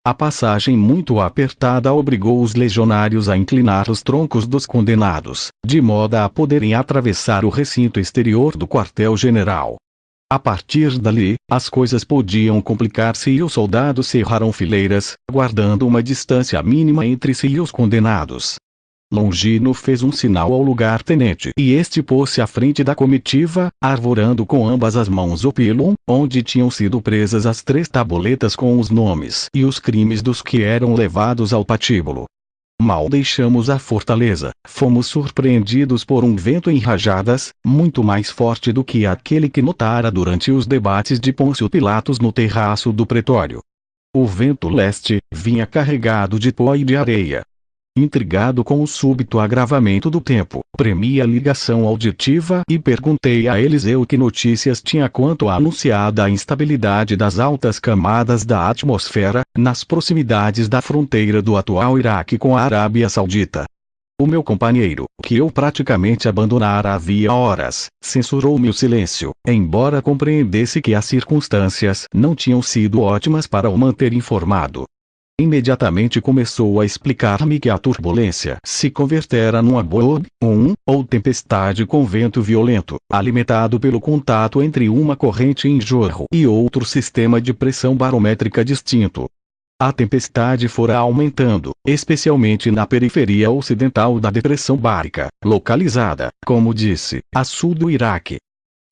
A passagem muito apertada obrigou os legionários a inclinar os troncos dos condenados, de modo a poderem atravessar o recinto exterior do quartel-general. A partir dali, as coisas podiam complicar-se e os soldados cerraram fileiras, guardando uma distância mínima entre si e os condenados. Longino fez um sinal ao lugar-tenente e este pôs-se à frente da comitiva, arvorando com ambas as mãos o pilum, onde tinham sido presas as 3 tabuletas com os nomes e os crimes dos que eram levados ao patíbulo. Mal deixamos a fortaleza, fomos surpreendidos por um vento em rajadas, muito mais forte do que aquele que notara durante os debates de Pôncio Pilatos no terraço do pretório. O vento leste vinha carregado de pó e de areia. Intrigado com o súbito agravamento do tempo, premi a ligação auditiva e perguntei a Eliseu que notícias tinha quanto à anunciada instabilidade das altas camadas da atmosfera, nas proximidades da fronteira do atual Iraque com a Arábia Saudita. O meu companheiro, que eu praticamente abandonara havia horas, censurou-me o silêncio, embora compreendesse que as circunstâncias não tinham sido ótimas para o manter informado. Imediatamente começou a explicar-me que a turbulência se convertera num aboab, ou tempestade com vento violento, alimentado pelo contato entre uma corrente em jorro e outro sistema de pressão barométrica distinto. A tempestade fora aumentando, especialmente na periferia ocidental da depressão bárica, localizada, como disse, a sul do Iraque.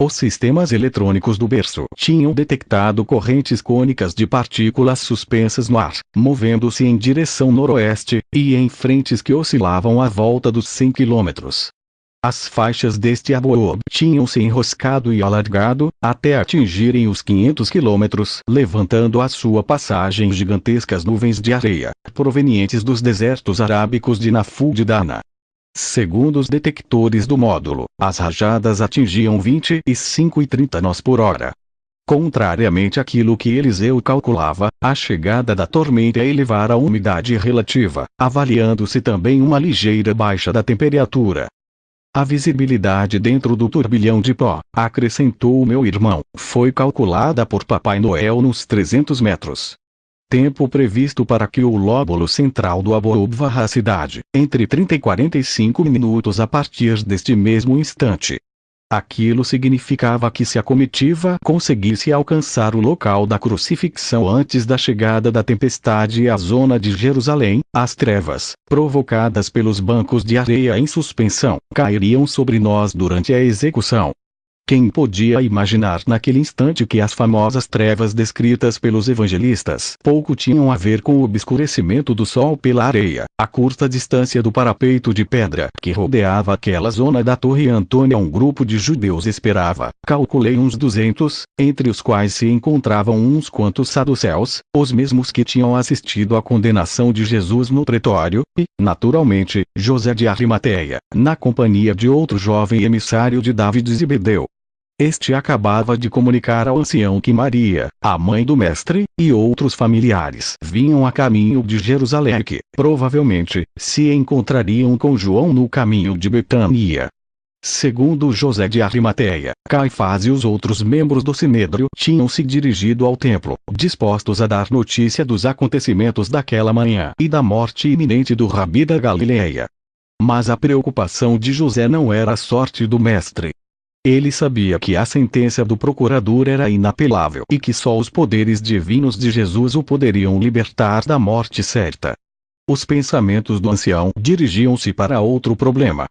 Os sistemas eletrônicos do berço tinham detectado correntes cônicas de partículas suspensas no ar, movendo-se em direção noroeste, e em frentes que oscilavam à volta dos 100 km. As faixas deste aboab tinham se enroscado e alargado, até atingirem os 500 km, levantando à sua passagem gigantescas nuvens de areia, provenientes dos desertos arábicos de Nafu e Dana. Segundo os detectores do módulo, as rajadas atingiam 25 e 30 nós por hora. Contrariamente àquilo que Eliseu calculava, a chegada da tormenta elevara a umidade relativa, avaliando-se também uma ligeira baixa da temperatura. A visibilidade dentro do turbilhão de pó, acrescentou o meu irmão, foi calculada por Papai Noel nos 300 metros. Tempo previsto para que o lóbulo central do aboab varra a cidade, entre 30 e 45 minutos a partir deste mesmo instante. Aquilo significava que se a comitiva conseguisse alcançar o local da crucifixão antes da chegada da tempestade à zona de Jerusalém, as trevas, provocadas pelos bancos de areia em suspensão, cairiam sobre nós durante a execução. Quem podia imaginar naquele instante que as famosas trevas descritas pelos evangelistas pouco tinham a ver com o obscurecimento do sol pela areia, a curta distância do parapeito de pedra que rodeava aquela zona da Torre Antônia um grupo de judeus esperava, calculei uns 200, entre os quais se encontravam uns quantos saduceus, os mesmos que tinham assistido à condenação de Jesus no pretório, e, naturalmente, José de Arimateia, na companhia de outro jovem emissário de David e Zebedeu. Este acabava de comunicar ao ancião que Maria, a mãe do mestre, e outros familiares vinham a caminho de Jerusalém e que, provavelmente, se encontrariam com João no caminho de Betânia. Segundo José de Arimateia, Caifás e os outros membros do Sinédrio tinham se dirigido ao templo, dispostos a dar notícia dos acontecimentos daquela manhã e da morte iminente do Rabi da Galileia. Mas a preocupação de José não era a sorte do mestre. Ele sabia que a sentença do procurador era inapelável e que só os poderes divinos de Jesus o poderiam libertar da morte certa. Os pensamentos do ancião dirigiam-se para outro problema.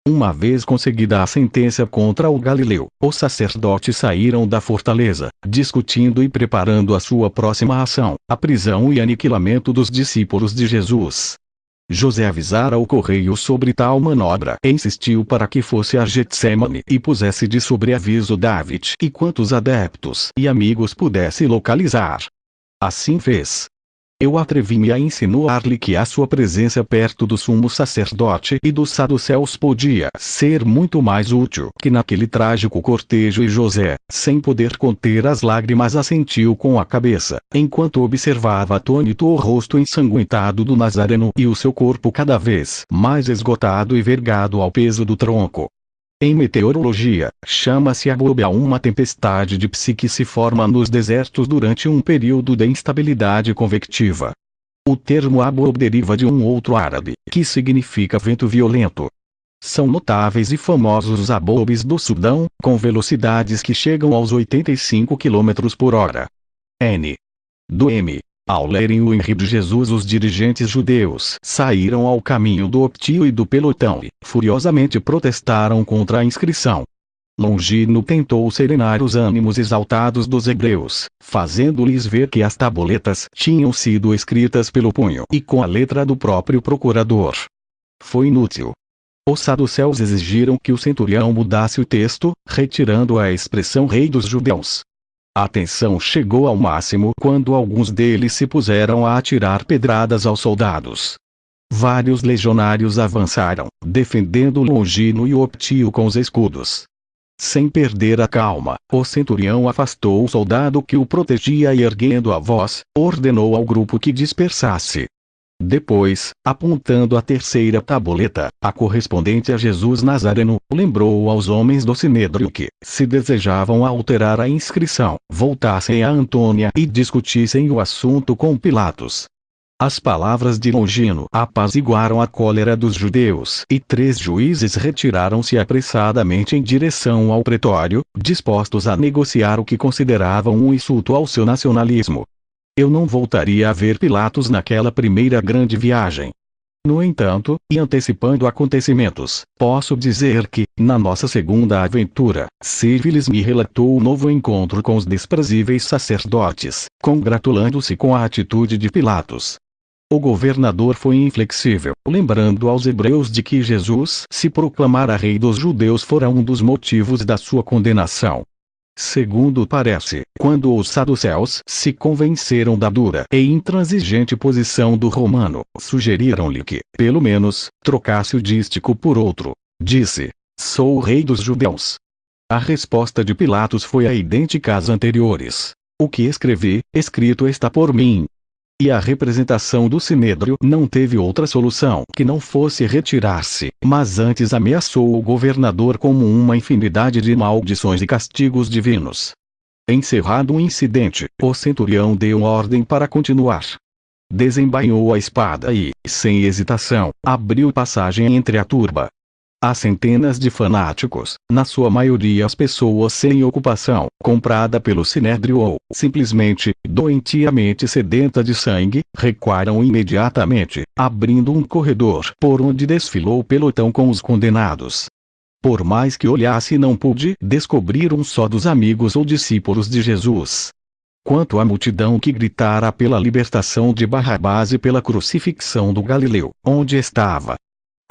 Uma vez conseguida a sentença contra o Galileu, os sacerdotes saíram da fortaleza, discutindo e preparando a sua próxima ação, a prisão e aniquilamento dos discípulos de Jesus. José avisara o correio sobre tal manobra e insistiu para que fosse a Getsemane e pusesse de sobreaviso David e quantos adeptos e amigos pudesse localizar. Assim fez. Eu atrevi-me a insinuar-lhe que a sua presença perto do sumo sacerdote e dos saduceus podia ser muito mais útil que naquele trágico cortejo e José, sem poder conter as lágrimas assentiu com a cabeça, enquanto observava atônito o rosto ensanguentado do Nazareno e o seu corpo cada vez mais esgotado e vergado ao peso do tronco. Em meteorologia, chama-se aboab uma tempestade de psi que se forma nos desertos durante um período de instabilidade convectiva. O termo Abob deriva de um outro árabe, que significa vento violento. São notáveis e famosos os abobes do Sudão, com velocidades que chegam aos 85 km por hora. Do M. Ao lerem o enredo de Jesus, os dirigentes judeus saíram ao caminho do Optio e do pelotão e, furiosamente, protestaram contra a inscrição. Longino tentou serenar os ânimos exaltados dos hebreus, fazendo-lhes ver que as tabuletas tinham sido escritas pelo punho e com a letra do próprio procurador. Foi inútil. Os saduceus exigiram que o centurião mudasse o texto, retirando a expressão Rei dos Judeus. A tensão chegou ao máximo quando alguns deles se puseram a atirar pedradas aos soldados. Vários legionários avançaram, defendendo Longino e Optio com os escudos. Sem perder a calma, o centurião afastou o soldado que o protegia e, erguendo a voz, ordenou ao grupo que dispersasse. Depois, apontando a terceira tabuleta, a correspondente a Jesus Nazareno, lembrou aos homens do Sinédrio que, se desejavam alterar a inscrição, voltassem a Antônia e discutissem o assunto com Pilatos. As palavras de Longino apaziguaram a cólera dos judeus e 3 juízes retiraram-se apressadamente em direção ao pretório, dispostos a negociar o que consideravam um insulto ao seu nacionalismo. Eu não voltaria a ver Pilatos naquela primeira grande viagem. No entanto, e antecipando acontecimentos, posso dizer que, na nossa segunda aventura, Cívilis me relatou o novo encontro com os desprezíveis sacerdotes, congratulando-se com a atitude de Pilatos. O governador foi inflexível, lembrando aos hebreus de que Jesus se proclamara rei dos judeus fora um dos motivos da sua condenação. Segundo parece, quando os saduceus se convenceram da dura e intransigente posição do romano, sugeriram-lhe que, pelo menos, trocasse o dístico por outro. Disse: "Sou o rei dos judeus." A resposta de Pilatos foi a idêntica às anteriores: "O que escrevi, escrito está por mim." E a representação do Sinédrio não teve outra solução que não fosse retirar-se, mas antes ameaçou o governador com uma infinidade de maldições e castigos divinos. Encerrado o incidente, o centurião deu ordem para continuar. Desembainhou a espada e, sem hesitação, abriu passagem entre a turba. Há centenas de fanáticos, na sua maioria as pessoas sem ocupação, comprada pelo Sinédrio ou, simplesmente, doentiamente sedenta de sangue, recuaram imediatamente, abrindo um corredor por onde desfilou o pelotão com os condenados. Por mais que olhasse, não pude descobrir um só dos amigos ou discípulos de Jesus. Quanto à multidão que gritara pela libertação de Barrabás e pela crucifixão do Galileu, onde estava?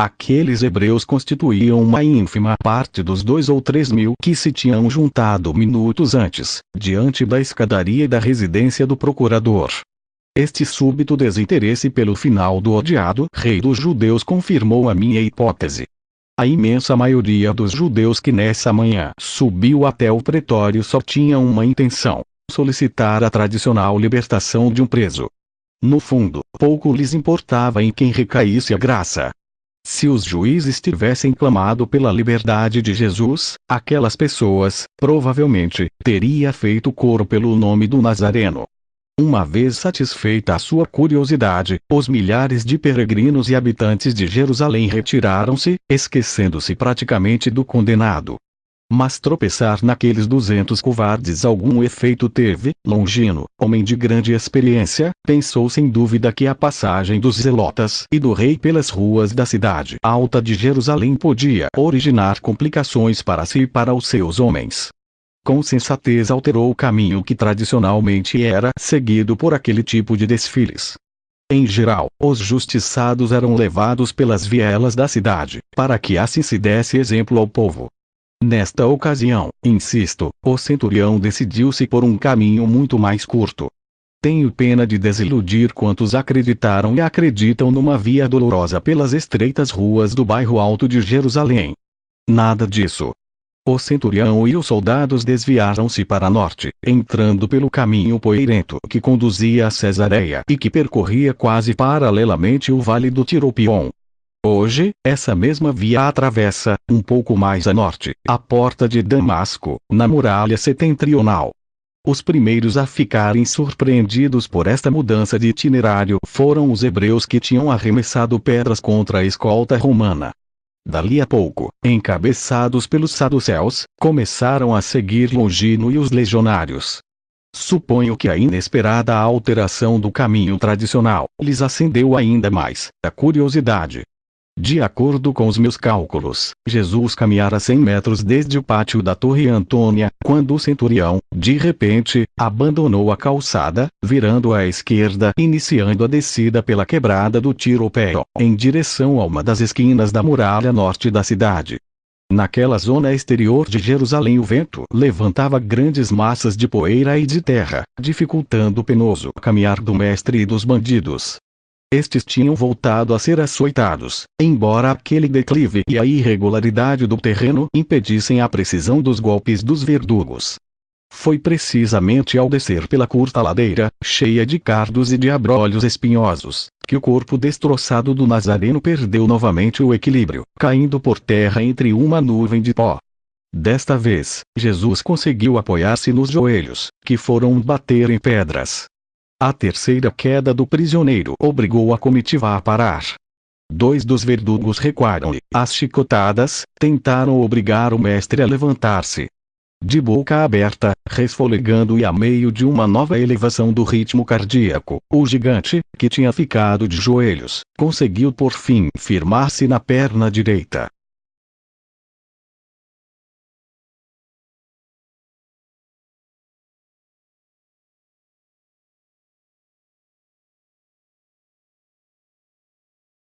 Aqueles hebreus constituíam uma ínfima parte dos 2 ou 3 mil que se tinham juntado minutos antes, diante da escadaria da residência do procurador. Este súbito desinteresse pelo final do odiado rei dos judeus confirmou a minha hipótese. A imensa maioria dos judeus que nessa manhã subiu até o pretório só tinha uma intenção: solicitar a tradicional libertação de um preso. No fundo, pouco lhes importava em quem recaísse a graça. Se os juízes tivessem clamado pela liberdade de Jesus, aquelas pessoas, provavelmente, teria feito coro pelo nome do Nazareno. Uma vez satisfeita a sua curiosidade, os milhares de peregrinos e habitantes de Jerusalém retiraram-se, esquecendo-se praticamente do condenado. Mas tropeçar naqueles 200 covardes algum efeito teve. Longino, homem de grande experiência, pensou sem dúvida que a passagem dos zelotas e do rei pelas ruas da cidade alta de Jerusalém podia originar complicações para si e para os seus homens. Com sensatez alterou o caminho que tradicionalmente era seguido por aquele tipo de desfiles. Em geral, os justiçados eram levados pelas vielas da cidade, para que assim se desse exemplo ao povo. Nesta ocasião, insisto, o centurião decidiu-se por um caminho muito mais curto. Tenho pena de desiludir quantos acreditaram e acreditam numa via dolorosa pelas estreitas ruas do bairro Alto de Jerusalém. Nada disso. O centurião e os soldados desviaram-se para norte, entrando pelo caminho poeirento que conduzia a Cesareia e que percorria quase paralelamente o vale do Tiropion. Hoje, essa mesma via atravessa, um pouco mais a norte, a porta de Damasco, na muralha setentrional. Os primeiros a ficarem surpreendidos por esta mudança de itinerário foram os hebreus que tinham arremessado pedras contra a escolta romana. Dali a pouco, encabeçados pelos saduceus, começaram a seguir Longino e os legionários. Suponho que a inesperada alteração do caminho tradicional lhes acendeu ainda mais a curiosidade. De acordo com os meus cálculos, Jesus caminhara 100 metros desde o pátio da Torre Antônia, quando o centurião, de repente, abandonou a calçada, virando à esquerda, iniciando a descida pela quebrada do Tiropeu, em direção a uma das esquinas da muralha norte da cidade. Naquela zona exterior de Jerusalém o vento levantava grandes massas de poeira e de terra, dificultando o penoso caminhar do mestre e dos bandidos. Estes tinham voltado a ser açoitados, embora aquele declive e a irregularidade do terreno impedissem a precisão dos golpes dos verdugos. Foi precisamente ao descer pela curta ladeira, cheia de cardos e de abrolhos espinhosos, que o corpo destroçado do Nazareno perdeu novamente o equilíbrio, caindo por terra entre uma nuvem de pó. Desta vez, Jesus conseguiu apoiar-se nos joelhos, que foram bater em pedras. A terceira queda do prisioneiro obrigou a comitiva a parar. 2 dos verdugos recuaram e, às chicotadas, tentaram obrigar o mestre a levantar-se. De boca aberta, resfolegando e a meio de uma nova elevação do ritmo cardíaco, o gigante, que tinha ficado de joelhos, conseguiu por fim firmar-se na perna direita.